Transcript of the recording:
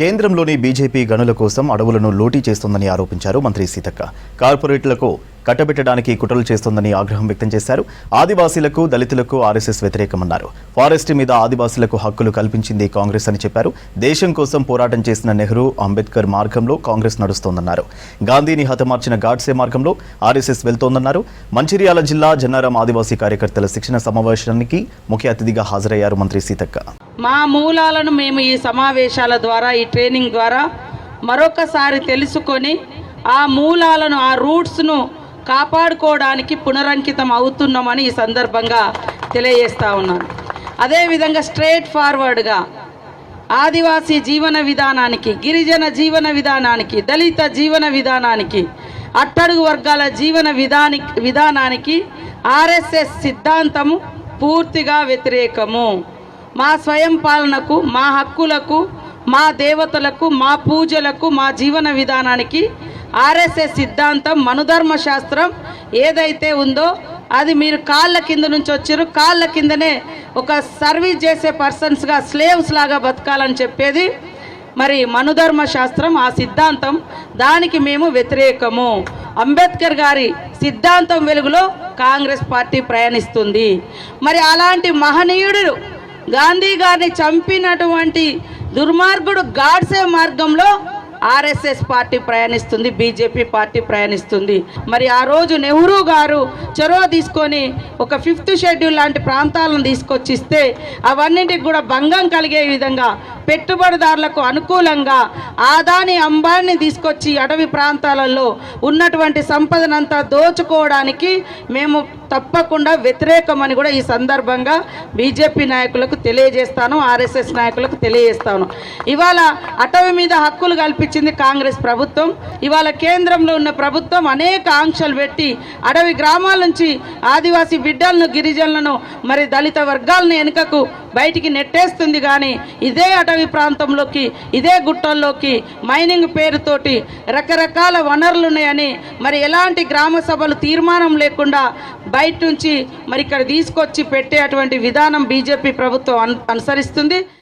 కేంద్రంలోని బీజేపీ గనుల కోసం అడవులను లూటీ చేస్తోందని ఆరోపించారు మంత్రి సీతక్క. కార్పొరేట్లకు కట్టబెట్టడానికి కుట్రలు చేస్తోందని ఆగ్రహం వ్యక్తం చేశారు. ఆదివాసీలకు, దళితులకు ఆర్ఎస్ఎస్ వ్యతిరేకమన్నారు. ఫారెస్ట్ మీద ఆదివాసీలకు హక్కులు కల్పించింది కాంగ్రెస్ అని చెప్పారు. దేశం కోసం పోరాటం చేసిన నెహ్రూ, అంబేద్కర్ మార్గంలో కాంగ్రెస్ నడుస్తోందన్నారు. గాంధీని హతమార్చిన గాడ్సే మార్గంలో ఆర్ఎస్ఎస్ వెళ్తోందన్నారు. మంచిర్యాల జిల్లా జన్నారం ఆదివాసీ కార్యకర్తల శిక్షణ సమావేశానికి ముఖ్య అతిథిగా హాజరయ్యారు మంత్రి సీతక్క. మా మూలాలను మేము ఈ సమావేశాల ద్వారా, ఈ ట్రైనింగ్ ద్వారా మరొకసారి తెలుసుకొని ఆ మూలాలను, ఆ రూట్స్ను కాపాడుకోవడానికి పునరంకితం అవుతున్నామని ఈ సందర్భంగా తెలియజేస్తా ఉన్నాను. అదేవిధంగా స్ట్రేట్ ఫార్వర్డ్గా ఆదివాసీ జీవన విధానానికి, గిరిజన జీవన విధానానికి, దళిత జీవన విధానానికి, అట్టడుగు వర్గాల జీవన విధానానికి ఆర్ఎస్ఎస్ సిద్ధాంతము పూర్తిగా వ్యతిరేకము. మా స్వయం పాలనకు, మా హక్కులకు, మా దేవతలకు, మా పూజలకు, మా జీవన విధానానికి ఆర్ఎస్ఎస్ సిద్ధాంతం, మనుధర్మ శాస్త్రం ఏదైతే ఉందో అది మీరు కాళ్ళ కింద నుంచి వచ్చారు, కాళ్ళ కిందనే ఒక సర్వీస్ చేసే పర్సన్స్గా, స్లేవ్స్ లాగా బతకాలని చెప్పేది మరి మనుధర్మ శాస్త్రం, ఆ సిద్ధాంతం. దానికి మేము వ్యతిరేకము. అంబేద్కర్ గారి సిద్ధాంతం వెలుగులో కాంగ్రెస్ పార్టీ ప్రయాణిస్తుంది. మరి అలాంటి మహనీయుడు గాంధీ గారిని చంపినటువంటి దుర్మార్గుడు గాడ్సే మార్గంలో ఆర్ఎస్ఎస్ పార్టీ ప్రయాణిస్తుంది, బీజేపీ పార్టీ ప్రయాణిస్తుంది. మరి ఆ రోజు నెహ్రూ గారు చొరవ తీసుకొని ఒక 5th షెడ్యూల్ లాంటి ప్రాంతాలను తీసుకొచ్చిస్తే అవన్నింటికి కూడా భంగం కలిగే విధంగా, పెట్టుబడిదారులకు అనుకూలంగా ఆదాని అంబానీ తీసుకొచ్చి అటవీ ప్రాంతాలలో ఉన్నటువంటి సంపదనంతా దోచుకోవడానికి మేము తప్పకుండా వ్యతిరేకమని కూడా ఈ సందర్భంగా బీజేపీ నాయకులకు తెలియజేస్తాను, ఆర్ఎస్ఎస్ నాయకులకు తెలియజేస్తాను. ఇవాళ అటవీ మీద హక్కులు కల్పించింది కాంగ్రెస్ ప్రభుత్వం. ఇవాళ కేంద్రంలో ఉన్న ప్రభుత్వం అనేక ఆంక్షలు పెట్టి అడవి గ్రామాల నుంచి ఆదివాసీ బిడ్డలను, గిరిజనులను, మరి దళిత వర్గాలను వెనుకకు బయటికి నెట్టేస్తుంది. కానీ ఇదే అటవీ ప్రాంతంలోకి, ఇదే గుట్టల్లోకి మైనింగ్ పేరుతోటి రకరకాల వనరులు ఉన్నాయని మరి ఎలాంటి గ్రామ సభలు తీర్మానం లేకుండా బయట నుంచి మరి ఇక్కడ తీసుకొచ్చి పెట్టే అటువంటి విధానం బీజేపీ ప్రభుత్వం అనుసరిస్తుంది.